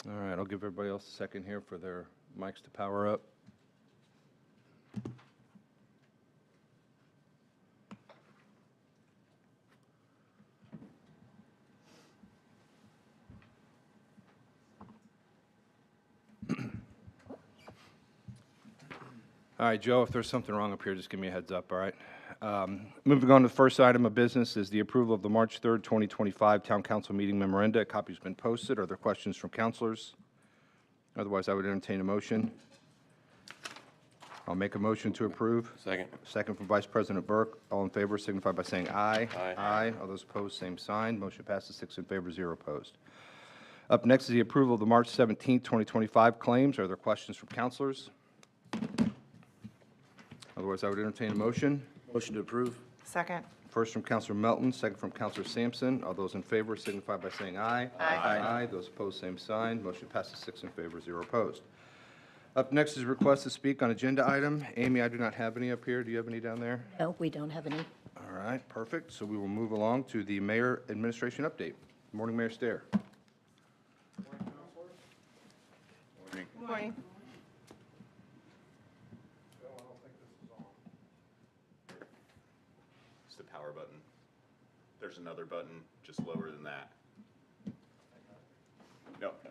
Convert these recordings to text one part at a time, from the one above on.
All right, I'll give everybody else a second here for their mics to power up. All right, Joe, if there's something wrong up here, just give me a heads up, all right? Moving on to the first item of business is the approval of the March 3rd, 2025 Town Council Meeting Memoranda. A copy's been posted. Are there questions from councilors? Otherwise, I would entertain a motion. I'll make a motion to approve. Second. Second from Vice President Burke. All in favor signify by saying aye. Aye. Aye. All those opposed, same sign. Motion passes 6 in favor, 0 opposed. Up next is the approval of the March 17th, 2025 claims. Are there questions from councilors? Otherwise, I would entertain a motion. Motion to approve. Second. First from Councilor Melton, second from Councilor Sampson. All those in favor signify by saying aye. Aye. Aye. Those opposed, same sign. Motion passes 6 in favor, 0 opposed. Up next is request to speak on agenda item. Amy, I do not have any up here. Do you have any down there? No, we don't have any. All right, perfect. So we will move along to the Mayor Administration Update. Good morning, Mayor Stair. Morning. Morning. It's the power button. There's another button just lower than that. No, no, no.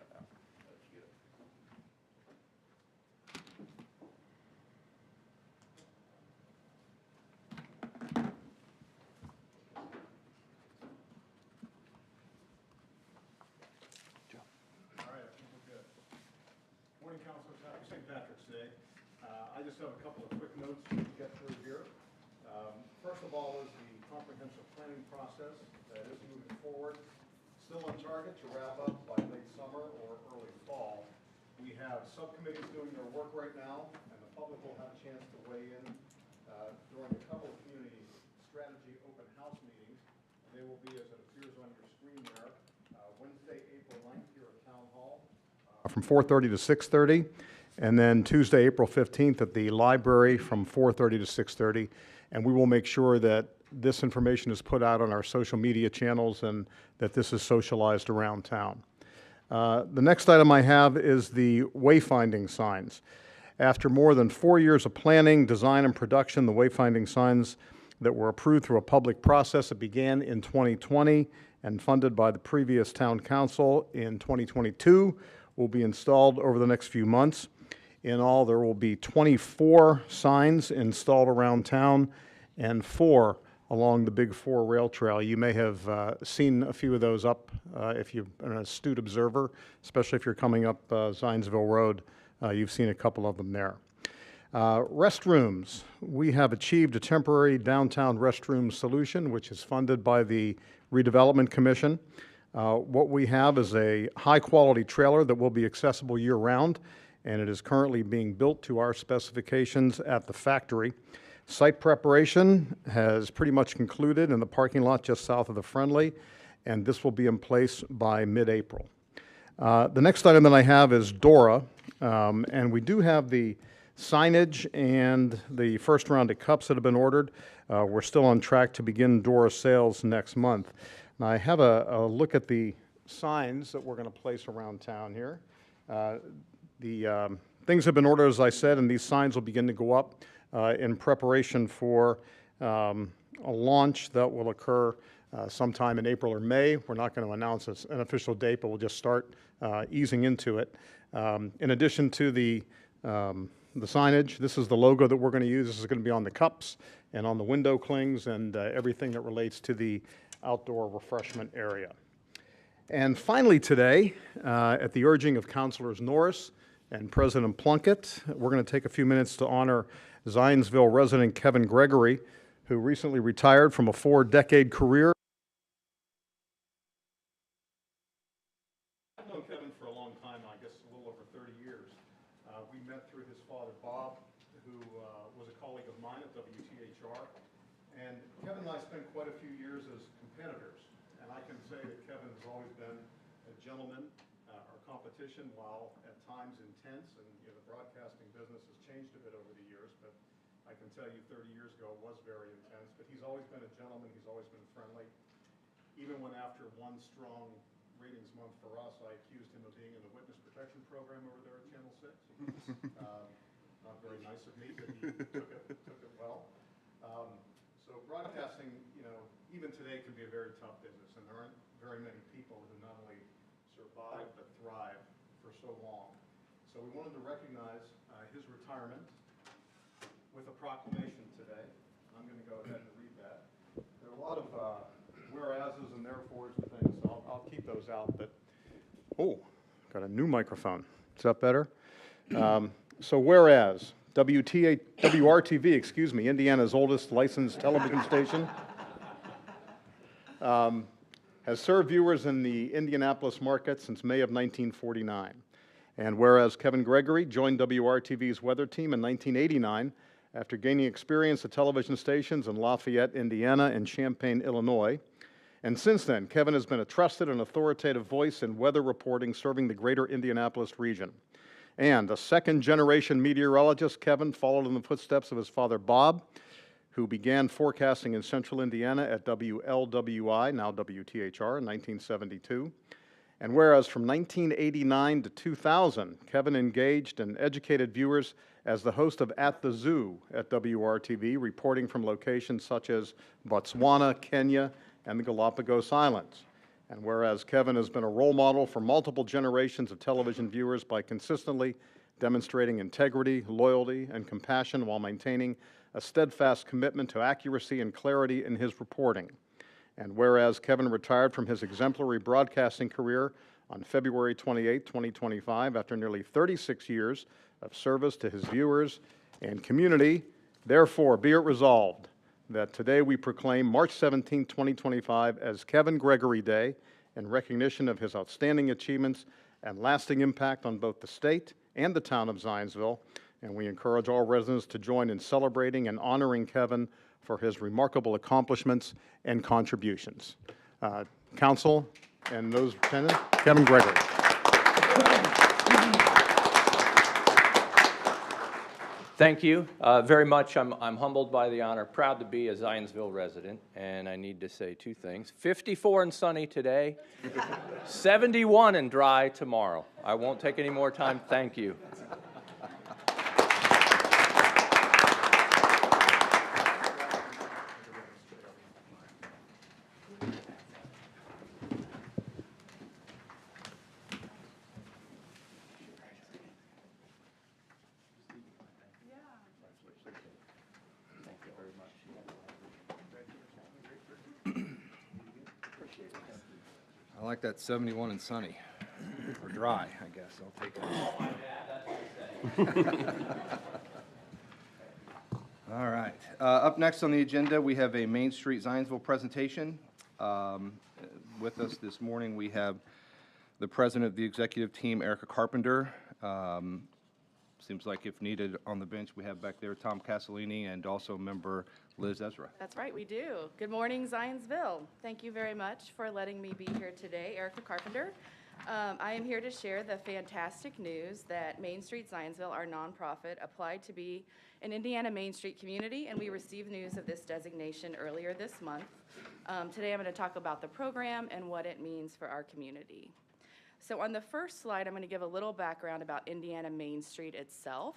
All right, I think we're good. Morning, Councilors. Happy St. Patrick's Day. I just have a couple of quick notes to get through here. First of all is the comprehensive planning process that is moving forward. Still on target to wrap up by late summer or early fall. We have subcommittees doing their work right now, and the public will have a chance to weigh in during a couple of community strategy open house meetings. They will be, as it appears on your screen there, Wednesday, April 9th here at Town Hall from 4:30 to 6:30, and then Tuesday, April 15th at the library from 4:30 to 6:30. And we will make sure that this information is put out on our social media channels and that this is socialized around town. The next item I have is the wayfinding signs. After more than 4 years of planning, design, and production, the wayfinding signs that were approved through a public process that began in 2020 and funded by the previous town council in 2022 will be installed over the next few months. In all, there will be 24 signs installed around town and 4 along the Big 4 rail trail. You may have seen a few of those up if you're an astute observer, especially if you're coming up Zionsville Road. You've seen a couple of them there. Restrooms. We have achieved a temporary downtown restroom solution, which is funded by the Redevelopment Commission. What we have is a high-quality trailer that will be accessible year-round, and it is currently being built to our specifications at the factory. Site preparation has pretty much concluded in the parking lot just south of the Friendly, and this will be in place by mid-April. The next item that I have is Dora, and we do have the signage and the first round of cups that have been ordered. We're still on track to begin Dora sales next month. Now, I have a look at the signs that we're going to place around town here. The things have been ordered, as I said, and these signs will begin to go up in preparation for a launch that will occur sometime in April or May. We're not going to announce an official date, but we'll just start easing into it. In addition to the signage, this is the logo that we're going to use. This is going to be on the cups and on the window clings and everything that relates to the outdoor refreshment area. And finally today, at the urging of Councilors Norris and President Plunkett, we're going to take a few minutes to honor Zionsville resident Kevin Gregory, who recently retired from a 4-decade career. I've known Kevin for a long time, I guess a little over 30 years. We met through his father, Bob, who was a colleague of mine at WTHR. And Kevin and I spent quite a few years as competitors. And I can say that Kevin has always been a gentleman. Our competition, while at times intense, and the broadcasting business has changed a bit over the years, but I can tell you 30 years ago was very intense. But he's always been a gentleman. He's always been friendly. Even when after one strong ratings month for us, I accused him of being in the witness protection program over there at Channel 6. Not very nice of me, but he took it well. So broadcasting, even today can be a very tough business, and there aren't very many people who not only survive but thrive for so long. So we wanted to recognize his retirement with a proclamation today. I'm going to go ahead and read that. There are a lot of whereases and therefores and things, so I'll keep those out. But got a new microphone. Is that better? So whereas WRTV, Indiana's oldest licensed television station, has served viewers in the Indianapolis market since May of 1949. And whereas Kevin Gregory joined WRTV's weather team in 1989 after gaining experience at television stations in Lafayette, Indiana, and Champaign, Illinois. And since then, Kevin has been a trusted and authoritative voice in weather reporting serving the greater Indianapolis region. And a second-generation meteorologist, Kevin followed in the footsteps of his father, Bob, who began forecasting in central Indiana at WLWI, now WTHR, in 1972. And whereas from 1989 to 2000, Kevin engaged and educated viewers as the host of At the Zoo at WRTV, reporting from locations such as Botswana, Kenya, and the Galapagos Islands. And whereas Kevin has been a role model for multiple generations of television viewers by consistently demonstrating integrity, loyalty, and compassion while maintaining a steadfast commitment to accuracy and clarity in his reporting. And whereas Kevin retired from his exemplary broadcasting career on February 28, 2025, after nearly 36 years of service to his viewers and community, therefore be it resolved that today we proclaim March 17, 2025 as Kevin Gregory Day in recognition of his outstanding achievements and lasting impact on both the state and the town of Zionsville. And we encourage all residents to join in celebrating and honoring Kevin for his remarkable accomplishments and contributions. Council and those attending, Kevin Gregory. Thank you very much. I'm humbled by the honor, proud to be a Zionsville resident, and I need to say two things. 54 and sunny today, 71 and dry tomorrow. I won't take any more time. Thank you. I like that 71 and sunny, or dry, I guess. I'll take it. All right. Up next on the agenda, we have a Main Street Zionsville presentation. With us this morning, we have the president of the executive team, Erica Carpenter. Seems like if needed on the bench, we have back there Tom Castellini and also member Liz Ezra. That's right, we do. Good morning, Zionsville. Thank you very much for letting me be here today. Erica Carpenter. I am here to share the fantastic news that Main Street Zionsville, our nonprofit, applied to be an Indiana Main Street community, and we received news of this designation earlier this month. Today I'm going to talk about the program and what it means for our community. So on the first slide, I'm going to give a little background about Indiana Main Street itself.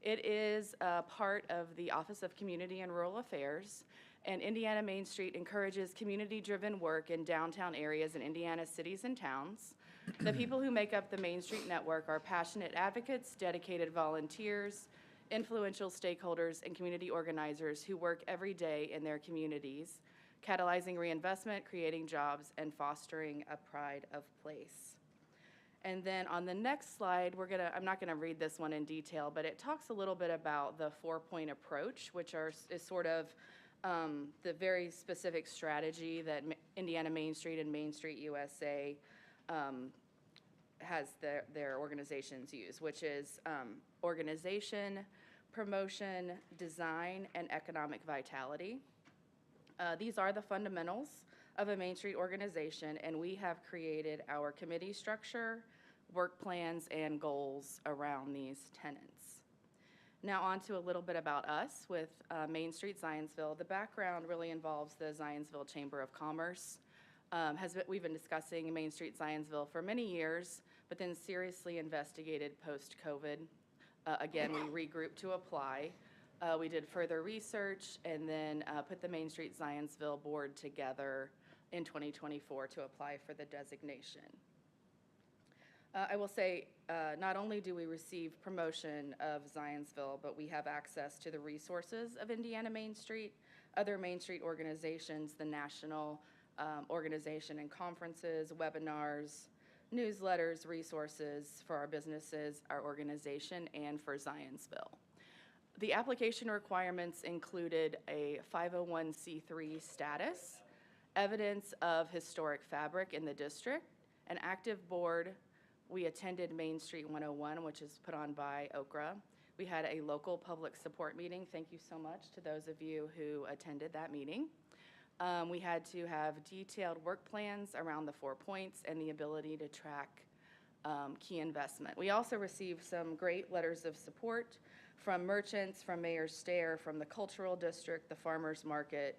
It is a part of the Office of Community and Rural Affairs, and Indiana Main Street encourages community-driven work in downtown areas in Indiana's cities and towns. The people who make up the Main Street network are passionate advocates, dedicated volunteers, influential stakeholders, and community organizers who work every day in their communities, catalyzing reinvestment, creating jobs, and fostering a pride of place. And then on the next slide, I'm not gonna read this one in detail, but it talks a little bit about the 4-point approach, which is sort of the very specific strategy that Indiana Main Street and Main Street USA has their organizations use, which is organization, promotion, design, and economic vitality. These are the fundamentals of a Main Street organization, and we have created our committee structure, work plans, and goals around these tenets. Now on to a little bit about us with Main Street Zionsville. The background really involves the Zionsville Chamber of Commerce. we've been discussing Main Street Zionsville for many years, but then seriously investigated post-COVID. Again, we regrouped to apply. We did further research and then put the Main Street Zionsville board together in 2024 to apply for the designation. I will say, not only do we receive promotion of Zionsville, but we have access to the resources of Indiana Main Street, other Main Street organizations, the national organization and conferences, webinars, newsletters, resources for our businesses, our organization, and for Zionsville. The application requirements included a 501c3 status, evidence of historic fabric in the district, an active board. We attended Main Street 101, which is put on by Okra. We had a local public support meeting. Thank you so much to those of you who attended that meeting. We had to have detailed work plans around the 4 points and the ability to track key investment. We also received some great letters of support from merchants, from Mayor's Stair, from the Cultural District, the Farmers Market,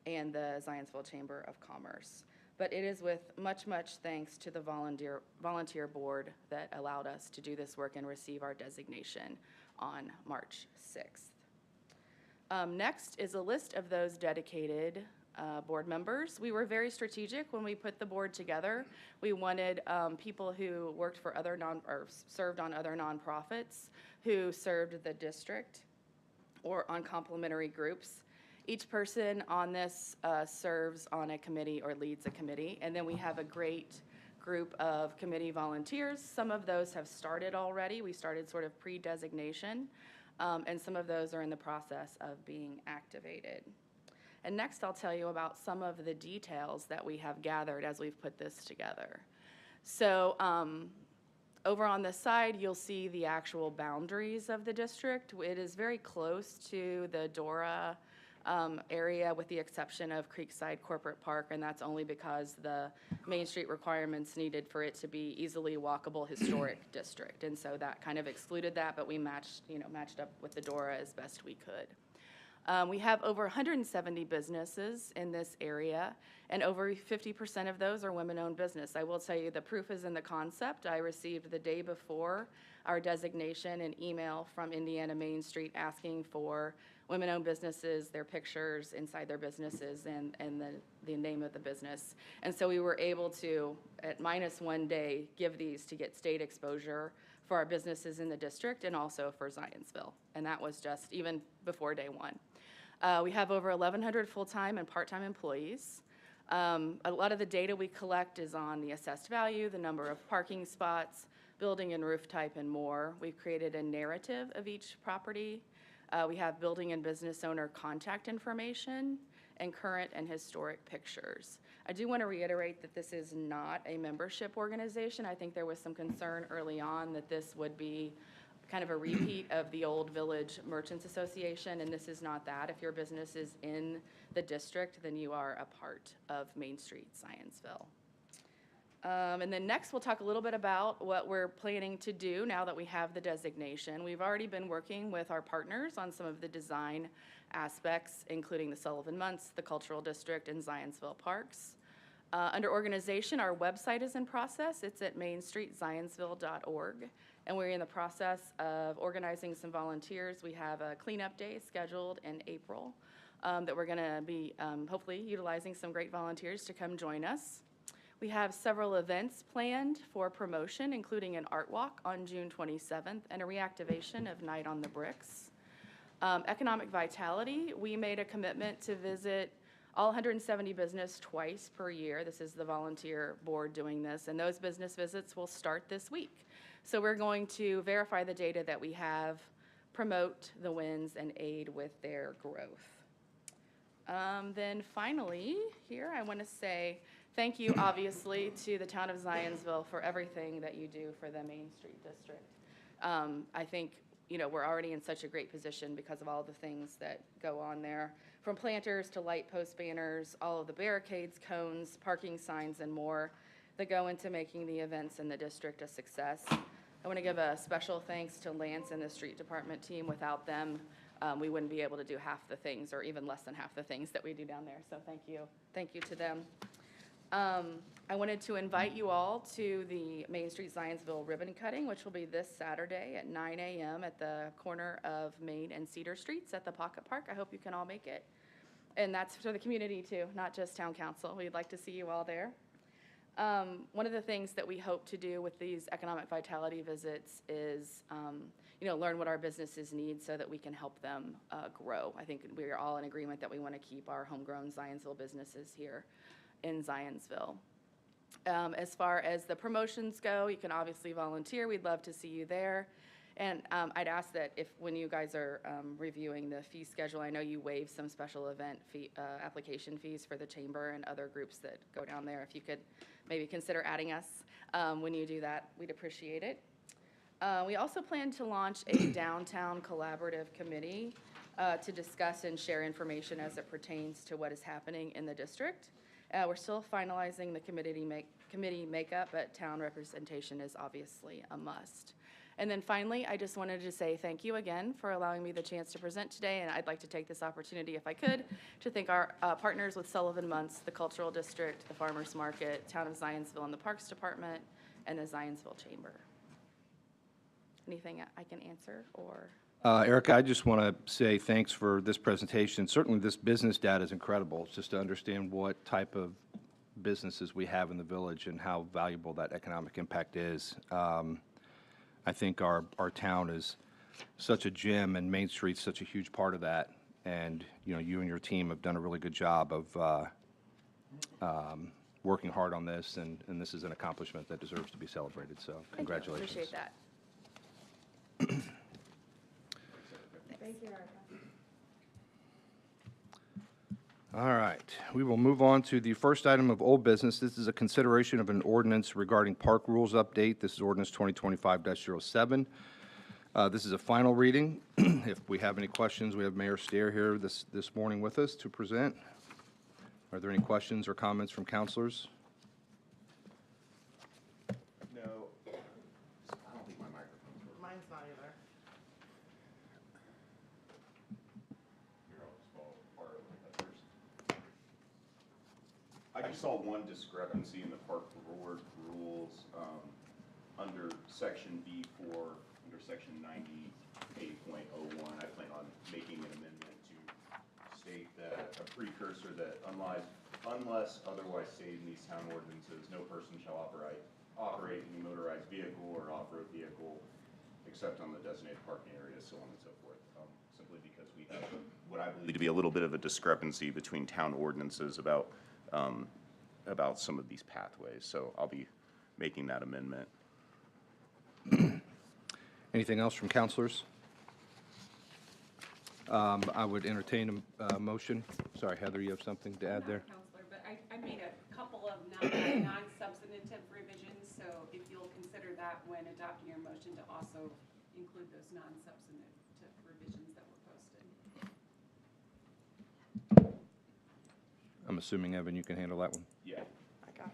and the Zionsville Chamber of Commerce. But it is with much, much thanks to the volunteer board that allowed us to do this work and receive our designation on March 6th. Next is a list of those dedicated board members. We were very strategic when we put the board together. We wanted people who worked for other served on other nonprofits, who served the district or on complementary groups. Each person on this serves on a committee or leads a committee, and then we have a great group of committee volunteers. Some of those have started already. We started sort of pre-designation, and some of those are in the process of being activated. And next I'll tell you about some of the details that we have gathered as we've put this together. So over on this side, you'll see the actual boundaries of the district. It is very close to the Dora area, with the exception of Creekside Corporate Park, and that's only because the Main Street requirements needed for it to be easily walkable historic district. And so that kind of excluded that, but we matched up with the Dora as best we could. We have over 170 businesses in this area, and over 50% of those are women-owned business. I will tell you, the proof is in the concept. I received the day before our designation an email from Indiana Main Street asking for women-owned businesses, their pictures inside their businesses, and the name of the business. And so we were able to, at -1 day, give these to get state exposure for our businesses in the district and also for Zionsville. And that was just even before day one. We have over 1,100 full-time and part-time employees. A lot of the data we collect is on the assessed value, the number of parking spots, building and roof type, and more. We've created a narrative of each property. We have building and business owner contact information and current and historic pictures. I do want to reiterate that this is not a membership organization. I think there was some concern early on that this would be kind of a repeat of the old Village Merchants Association, and this is not that. If your business is in the district, then you are a part of Main Street Zionsville. And then next, we'll talk a little bit about what we're planning to do now that we have the designation. We've already been working with our partners on some of the design aspects, including the Sullivan Munts, the Cultural District, and Zionsville Parks. Under organization, our website is in process. It's at mainstreetzionsville.org, and we're in the process of organizing some volunteers. We have a cleanup day scheduled in April that we're going to be hopefully utilizing some great volunteers to come join us. We have several events planned for promotion, including an art walk on June 27th and a reactivation of Night on the Bricks. Economic vitality, we made a commitment to visit all 170 business twice per year. This is the volunteer board doing this, and those business visits will start this week. So we're going to verify the data that we have, promote the wins, and aid with their growth. Then finally, here I want to say thank you, obviously, to the town of Zionsville for everything that you do for the Main Street District. I think, we're already in such a great position because of all the things that go on there, from planters to light post banners, all of the barricades, cones, parking signs, and more that go into making the events in the district a success. I want to give a special thanks to Lance and the street department team. Without them, we wouldn't be able to do half the things, or even less than half the things that we do down there. So thank you to them. I wanted to invite you all to the Main Street Zionsville ribbon cutting, which will be this Saturday at 9 a.m. at the corner of Main and Cedar Streets at the Pocket Park. I hope you can all make it. And that's for the community too, not just town council. We'd like to see you all there. One of the things that we hope to do with these economic vitality visits is, learn what our businesses need so that we can help them grow. I think we are all in agreement that we want to keep our homegrown Zionsville businesses here in Zionsville. As far as the promotions go, you can obviously volunteer. We'd love to see you there. And I'd ask that if, when you guys are reviewing the fee schedule, I know you waive some special event fee, application fees for the chamber and other groups that go down there. If you could maybe consider adding us when you do that, we'd appreciate it. We also plan to launch a downtown collaborative committee to discuss and share information as it pertains to what is happening in the district. We're still finalizing the committee makeup, but town representation is obviously a must. And then finally, I just wanted to say thank you again for allowing me the chance to present today, and I'd like to take this opportunity, if I could, to thank our partners with Sullivan Muntz, the Cultural District, the Farmers Market, Town of Zionsville, and the Parks Department, and the Zionsville Chamber. Anything I can answer, or? Erica, I just want to say thanks for this presentation. Certainly, this business data is incredible, just to understand what type of businesses we have in the village and how valuable that economic impact is. I think our town is such a gem, and Main Street's such a huge part of that. And, you and your team have done a really good job of working hard on this, and this is an accomplishment that deserves to be celebrated, so congratulations. Appreciate that. Thank you, Erica. All right, we will move on to the first item of old business. This is a consideration of an ordinance regarding park rules update. This is ordinance 2025-07. This is a final reading. If we have any questions, we have Mayor Stair here this morning with us to present. Are there any questions or comments from councilors? No. I don't think my microphone's working. Mine's not either. Here, I'll just follow part of it first. I just saw one discrepancy in the park board rules, under section B4, under section 98.01. I plan on making an amendment to state that a precursor that unless otherwise stated in these town ordinances, no person shall operate any motorized vehicle or off-road vehicle except on the designated parking area, so on and so forth. Simply because we have what I believe to be a little bit of a discrepancy between town ordinances about some of these pathways. So I'll be making that amendment. Anything else from councilors? I would entertain a motion. Sorry, Heather, you have something to add there? Counselor, but I made a couple of non-substantive revisions, so if you'll consider that when adopting your motion to also include those non-substantive revisions that were posted. I'm assuming, Evan, you can handle that one. Yeah. I got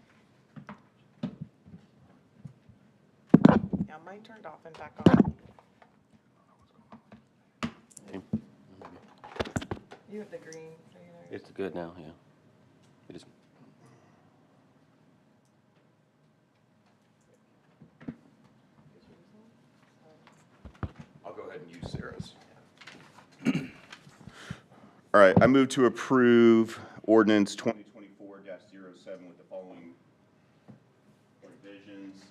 Yeah, mine turned off and back on. You have the green. So you know It's good now, yeah. It is. I'll go ahead and use Sarah's. All right, I move to approve ordinance 2024-07 with the following revisions.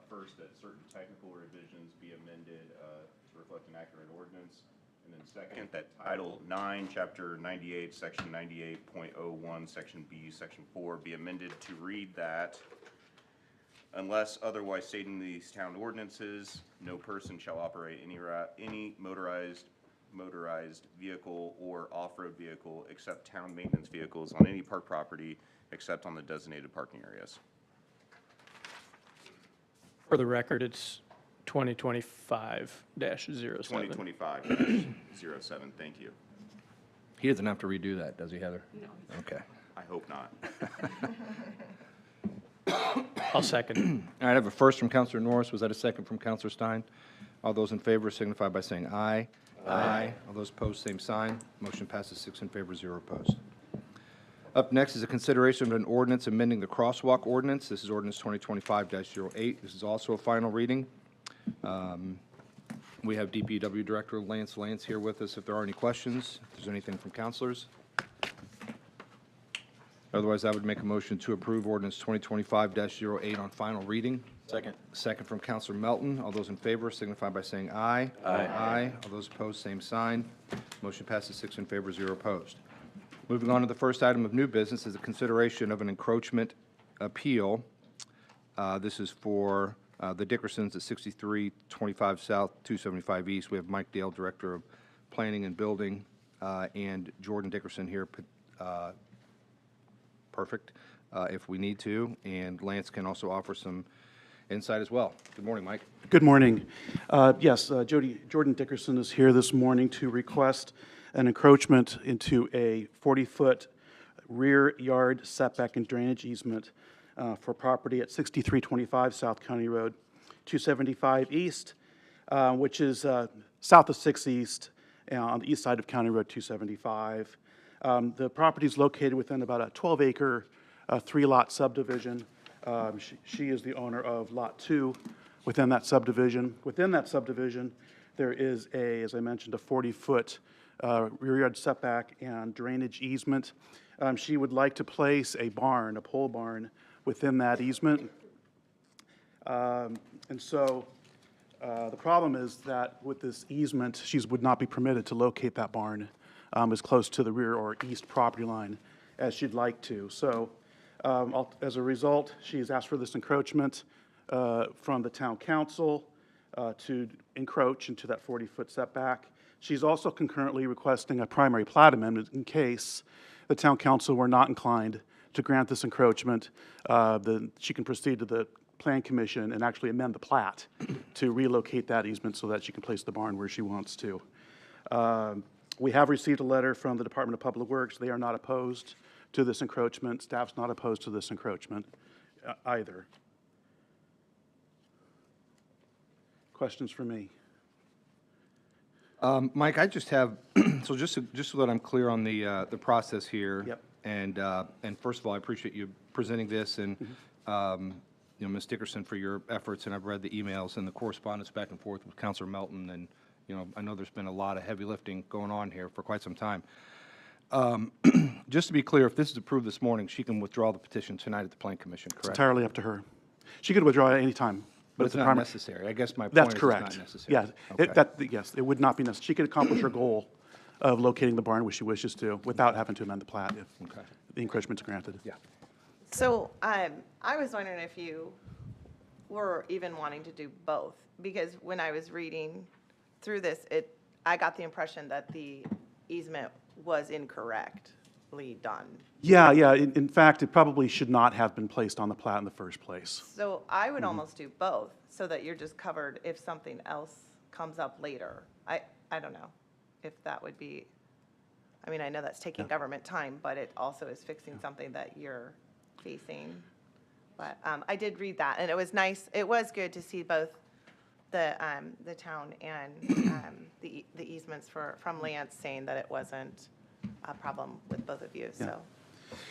First, that certain technical revisions be amended to reflect an accurate ordinance. And then second, that Title 9, Chapter 98, Section 98.01, Section B, Section 4 be amended to read that unless otherwise stated in these town ordinances, no person shall operate any motorized vehicle or off-road vehicle except town maintenance vehicles on any park property except on the designated parking areas. For the record, it's 2025-07. 2025-07, thank you. He doesn't have to redo that, does he, Heather? No. Okay. I hope not. I'll second. All right, I have a first from Counselor Norris. Was that a second from Counselor Stein? All those in favor signify by saying aye. Aye. All those opposed, same sign. Motion passes 6 in favor, 0 opposed. Up next is a consideration of an ordinance amending the crosswalk ordinance. This is ordinance 2025-08. This is also a final reading. We have DPW Director Lance here with us if there are any questions, if there's anything from counselors. Otherwise, I would make a motion to approve ordinance 2025-08 on final reading. Second. Second from Counselor Melton. All those in favor signify by saying aye. Aye. Aye. All those opposed, same sign. Motion passes 6 in favor, 0 opposed. Moving on to the first item of new business is a consideration of an encroachment appeal. This is for the Dickersons at 6325 South, 275 East. We have Mike Dale, Director of Planning and Building, and Jordan Dickerson here, perfect, if we need to. And Lance can also offer some insight as well. Good morning, Mike. Good morning. Yes, Jordan Dickerson is here this morning to request an encroachment into a 40-foot rear yard setback and drainage easement for property at 6325 South County Road, 275 East, which is south of 6 East on the east side of County Road 275. The property is located within about a 12-acre, 3-lot subdivision. She is the owner of Lot 2 within that subdivision. Within that subdivision, there is as I mentioned, a 40-foot rear yard setback and drainage easement. She would like to place a barn, a pole barn, within that easement. And so the problem is that with this easement, she would not be permitted to locate that barn as close to the rear or east property line as she'd like to. So as a result, she's asked for this encroachment from the town council to encroach into that 40-foot setback. She's also concurrently requesting a primary plat amendment in case the town council were not inclined to grant this encroachment. She can proceed to the Plan Commission and actually amend the plat to relocate that easement so that she can place the barn where she wants to. We have received a letter from the Department of Public Works. They are not opposed to this encroachment. Staff's not opposed to this encroachment either. Questions for me? Mike, I just have, so just so that I'm clear on the process here. Yep. And first of all, I appreciate you presenting this and, you know, Ms. Dickerson for your efforts, and I've read the emails and the correspondence back and forth with Councilor Melton, and, you know, I know there's been a lot of heavy lifting going on here for quite some time. Just to be clear, if this is approved this morning, she can withdraw the petition tonight at the Plan Commission, It's correct? entirely up to her. She could withdraw at any time. But it's a not primary- necessary. I guess my point That's is it's correct. not necessary. Yeah, Okay. yes, it would not be necessary. She could accomplish her goal of locating the barn where she wishes to without having to amend the plat if Okay. the encroachment's granted. Yeah. So I was wondering if you were even wanting to do both, because when I was reading through this, I got the impression that the easement was incorrectly done. Yeah. In fact, it probably should not have been placed on the plat in the first place. So I would almost do both, so that you're just covered if something else comes up later. I don't know if that would be, I mean, I know that's taking government time, but it also is fixing something that you're facing. But I did read that, and it was nice, it was good to see both the town and the easements from Lance saying that it wasn't a problem with both of you, so.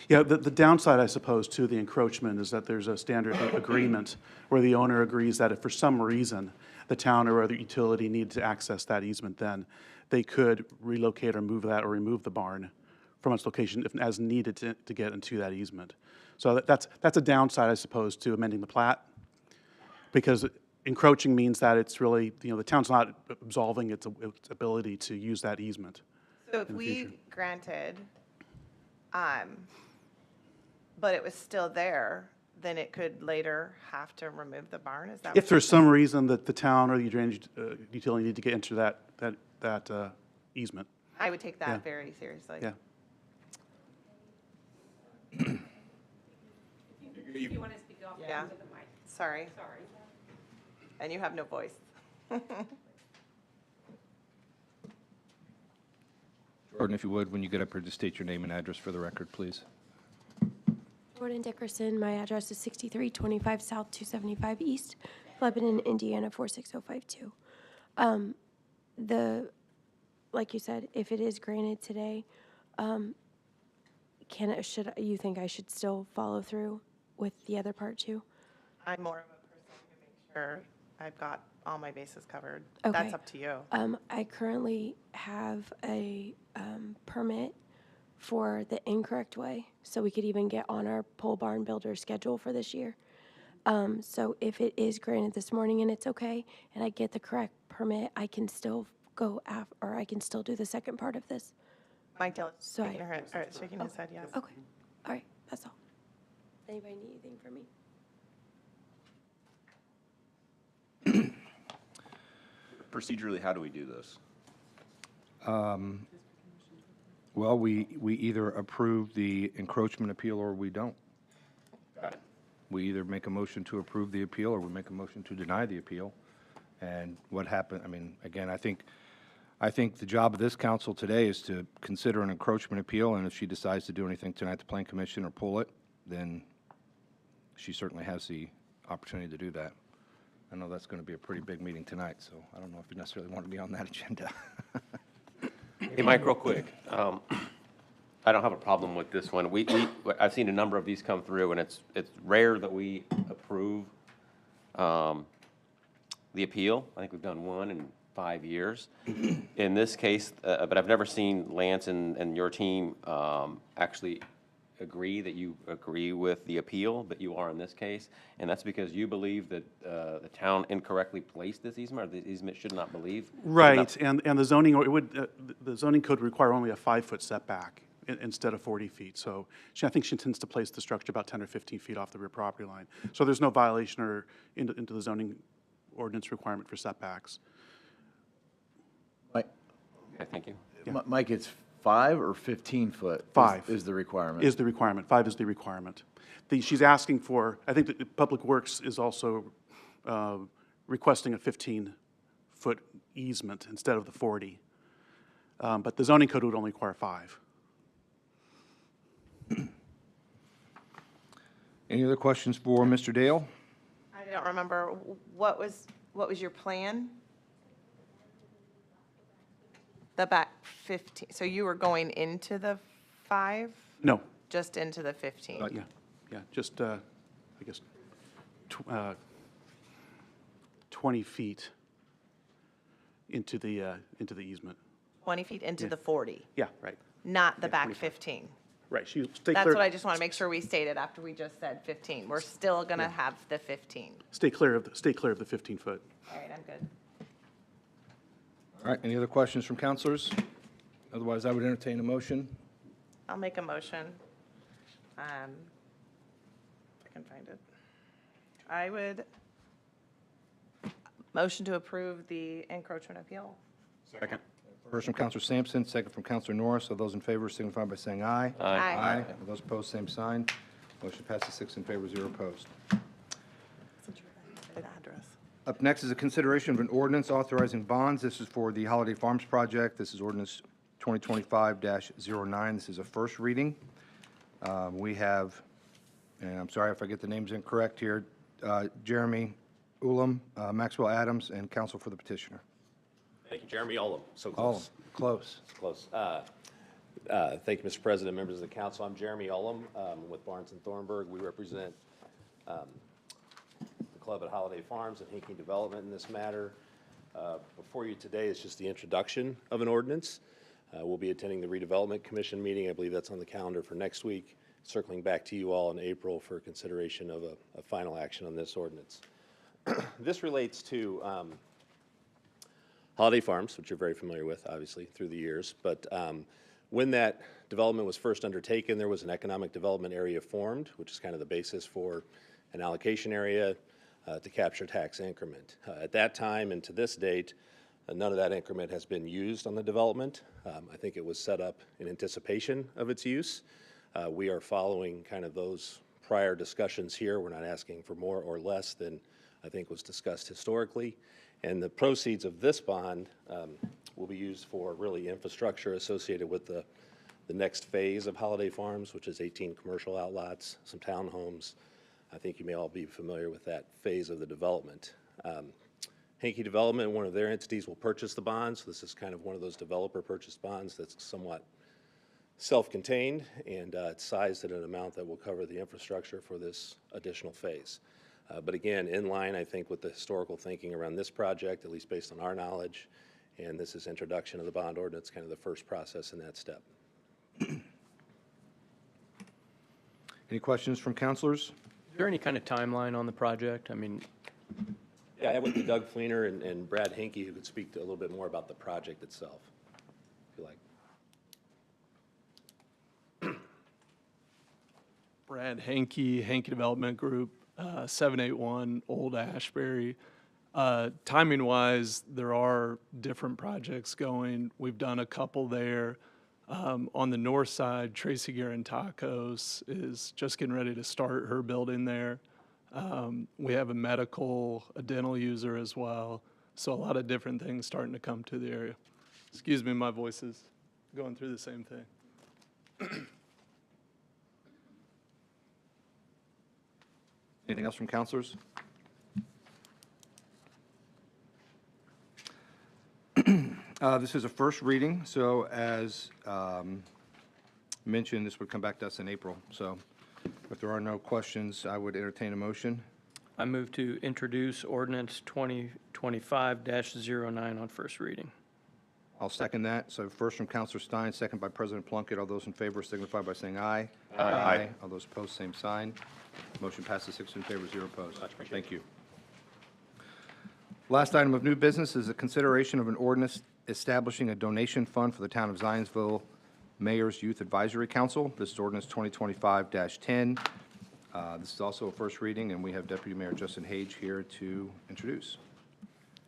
Yeah, the downside, I suppose, to the encroachment is that there's a standard agreement where the owner agrees that if for some reason the town or other utility needed to access that easement, then they could relocate or move that or remove the barn from its location if, as needed to get into that easement. So that's a downside, I suppose, to amending the plat, because encroaching means that it's really, you know, the town's not absolving its ability to use that easement. So if in the we future. granted, but it was still there, then it could later have to remove the barn, is that? If there's some reason that the town or the drainage utility need to get into that easement. I would take Yeah. that very seriously. Yeah. If you want to speak off Yeah. into the mic, Sorry, sorry. and you have no voice. Jordan, if you would, when you get up here, just state your name and address for the record, please. Jordan Dickerson. My address is 6325 South 275 East, Lebanon, Indiana 46052. Like you said, if it is granted today, should you think I should still follow through with the other part too? I'm more of a person who makes sure I've got all my bases covered. Okay. That's up to you. I currently have a permit for the incorrect way, so we could even get on our pole barn builder schedule for this year. So if it is granted this morning and it's okay, and I get the correct permit, I can still or I can still do the second part of this. Mike Dillon, So shaking his head, yes. Okay, all right, that's all. Anybody need anything from me? Procedurally, how do we do this? Well, we either approve the encroachment appeal or we don't. Got it. We either make a motion to approve the appeal or we make a motion to deny the appeal. And what happened, I mean, again, I think the job of this council today is to consider an encroachment appeal, and if she decides to do anything tonight, the Plan Commission, or pull it, then she certainly has the opportunity to do that. I know that's going to be a pretty big meeting tonight, so I don't know if you necessarily want to be on that agenda. Hey, Mike, real quick. I don't have a problem with this one. I've seen a number of these come through, and it's rare that we approve the appeal. I think we've done one in 5 years. In this case, but I've never seen Lance and your team actually agree that you agree with the appeal that you are in this case, and that's because you believe that the town incorrectly placed this easement, or the easement should not believe. Right, and the zoning, the zoning code would require only a 5-foot setback instead of 40 feet. So I think she intends to place the structure about 10 or 15 feet off the rear property line. So there's no violation or into the zoning ordinance requirement for setbacks. Okay, thank you. Mike, it's 5 or 15 foot? 5. Is the requirement? Is the requirement. 5 is the requirement. She's asking for, I think that Public Works is also requesting a 15-foot easement instead of the 40. But the zoning code would only require 5. Any other questions for Mr. Dale? I don't remember, what was your plan? The back 15, so you were going into the 5? No. Just into the 15? Yeah, just, I guess, 20 feet into the easement. 20 feet into the 40, Yeah, right. not the back 15? Right, stay That's clear. what I just want to make sure we stated after we just said 15. We're still going to have the 15. Stay clear of the 15-foot. All right, I'm good. All right, any other questions from counselors? Otherwise, I would entertain a motion. I'll make a motion. If I can find it. I would motion to approve the encroachment appeal. Second. First from Counselor Sampson, second from Counselor Norris. All those in favor signify by saying aye. Aye. Aye. All those opposed, same sign. Motion passes 6 in favor, 0 opposed. Address. Up next is a consideration of an ordinance authorizing bonds. This is for the Holiday Farms project. This is ordinance 2025-09. This is a first reading. We have, and I'm sorry if I get the names incorrect here, Jeremy Ulam, Maxwell Adams, and counsel for the petitioner. Thank you, Jeremy Ulam. So All close. close. Close. Thank you, Mr. President, members of the council. I'm Jeremy Ulam with Barnes & Thornburg. We represent the club at Holiday Farms and Hinking Development in this matter. Before you today is just the introduction of an ordinance. We'll be attending the Redevelopment Commission meeting. I believe that's on the calendar for next week. Circling back to you all in April for consideration of a final action on this ordinance. This relates to Holiday Farms, which you're very familiar with, obviously, through the years. But when that development was first undertaken, there was an economic development area formed, which is kind of the basis for an allocation area to capture tax increment. At that time and to this date, none of that increment has been used on the development. I think it was set up in anticipation of its use. We are following kind of those prior discussions here. We're not asking for more or less than I think was discussed historically. And the proceeds of this bond will be used for really infrastructure associated with the the next phase of Holiday Farms, which is 18 commercial outlots, some townhomes. I think you may all be familiar with that phase of the development. Hankey Development, one of their entities, will purchase the bonds. So this is kind of one of those developer purchase bonds that's somewhat self-contained, and it's sized at an amount that will cover the infrastructure for this additional phase. But again, in line, I think, with the historical thinking around this project, at least based on our knowledge, and this is introduction of the bond ordinance, kind of the first process in that step. Any questions from counselors? Is there any kind of timeline on the project? I mean, Yeah, I have with you Doug Fleener and Brad Hankey, who could speak a little bit more about the project itself, if you like. Brad Hankey, Hankey Development Group, 781 Old Ashbury. Timing-wise, there are different projects going. We've done a couple there. On the north side, Tracy Tacos is just getting ready to start her building there. We have a medical, a dental user as well. So a lot of different things starting to come to the area. Excuse me, my voice is going through the same thing. Anything else from counselors? This is a first reading, so as mentioned, this would come back to us in April. So if there are no questions, I would entertain a motion. I move to introduce ordinance 2025-09 on first reading. I'll second that. So first from Counselor Stein, second by President Plunkett. All those in favor signify by saying aye. Aye. All those opposed, same sign. Motion passes 6 in favor, 0 opposed. Thank you. Last item of new business is a consideration of an ordinance establishing a donation fund for the town of Zionsville Mayor's Youth Advisory Council. This is ordinance 2025-10. This is also a first reading, and we have Deputy Mayor Justin Hage here to introduce.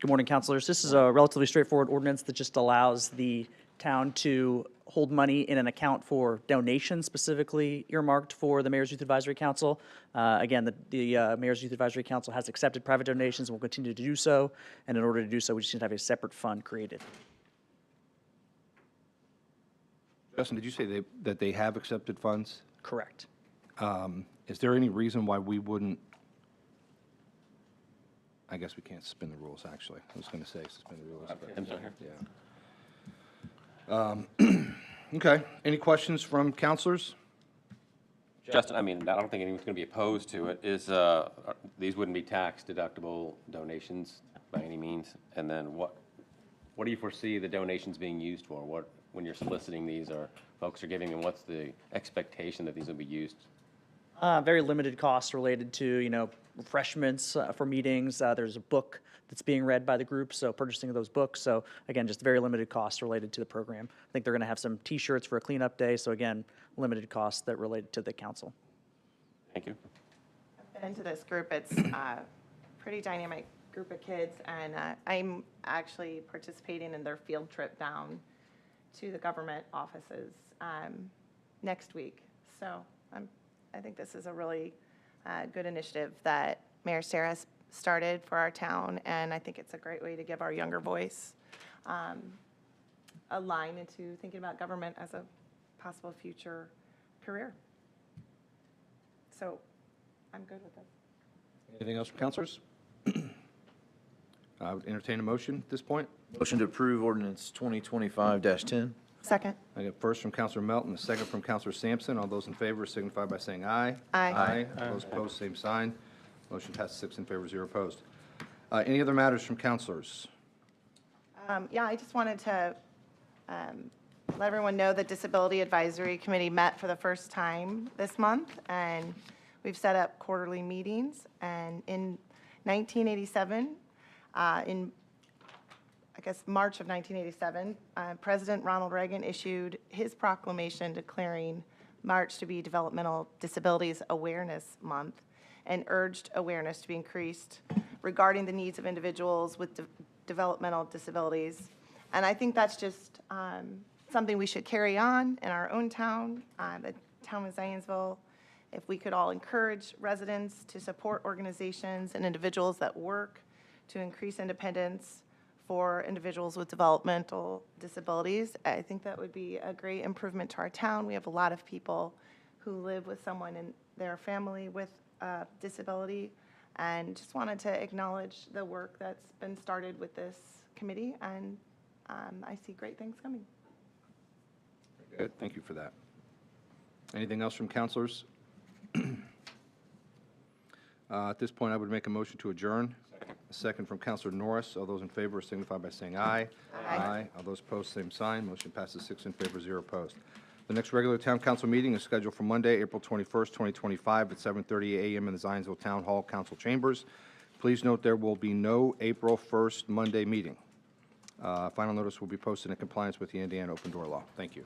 Good morning, councilors. This is a relatively straightforward ordinance that just allows the town to hold money in an account for donations specifically earmarked for the Mayor's Youth Advisory Council. Again, the Mayor's Youth Advisory Council has accepted private donations and will continue to do so. And in order to do so, we just need to have a separate fund created. Justin, did you say that they have accepted funds? Correct. Is there any reason why we wouldn't? I guess we can't suspend the rules, actually. I was going to say suspend the rules. But, I'm sorry. yeah. Okay. Any questions from counselors? Justin, I mean, I don't think anyone's going to be opposed to it. These wouldn't be tax deductible donations by any means? And then what do you foresee the donations being used for? When you're soliciting these or folks are giving them, what's the expectation that these will be used? Very limited costs related to, refreshments for meetings. There's a book that's being read by the group, so purchasing of those books. So again, just very limited costs related to the program. I think they're going to have some T-shirts for a cleanup day. So again, limited costs that related to the council. Thank you. I've been into this group. It's a pretty dynamic group of kids, and I'm actually participating in their field trip down to the government offices next week. So I think this is a really good initiative that Mayor Sarah started for our town, and I think it's a great way to give our younger voice a line into thinking about government as a possible future career. So I'm good with it. Anything else from counselors? I would entertain a motion at this point. Motion to approve ordinance 2025-10. Second. I get first from Counselor Melton, a second from Counselor Sampson. All those in favor signify by saying aye. Aye. All those opposed, same sign. Motion passes 6 in favor, 0 opposed. Any other matters from counselors? Yeah, I just wanted to let everyone know that Disability Advisory Committee met for the first time this month, and we've set up quarterly meetings. And in 1987, in March of 1987, President Ronald Reagan issued his proclamation declaring March to be Developmental Disabilities Awareness Month and urged awareness to be increased regarding the needs of individuals with developmental disabilities. And I think that's just something we should carry on in our own town, the town of Zionsville. If we could all encourage residents to support organizations and individuals that work to increase independence for individuals with developmental disabilities. I think that would be a great improvement to our town. We have a lot of people who live with someone in their family with a disability, and just wanted to acknowledge the work that's been started with this committee, and I see great things coming. Good, thank you for that. Anything else from counselors? At this point, I would make a motion to adjourn. A second from Counselor Norris. All those in favor signify by saying aye. Aye. All those opposed, same sign. Motion passes 6 in favor, 0 opposed. The next regular town council meeting is scheduled for Monday, April 21st, 2025 at 7:30 a.m. in the Zionsville Town Hall Council Chambers. Please note there will be no April 1st Monday meeting. Final notice will be posted in compliance with the Indiana open door law. Thank you.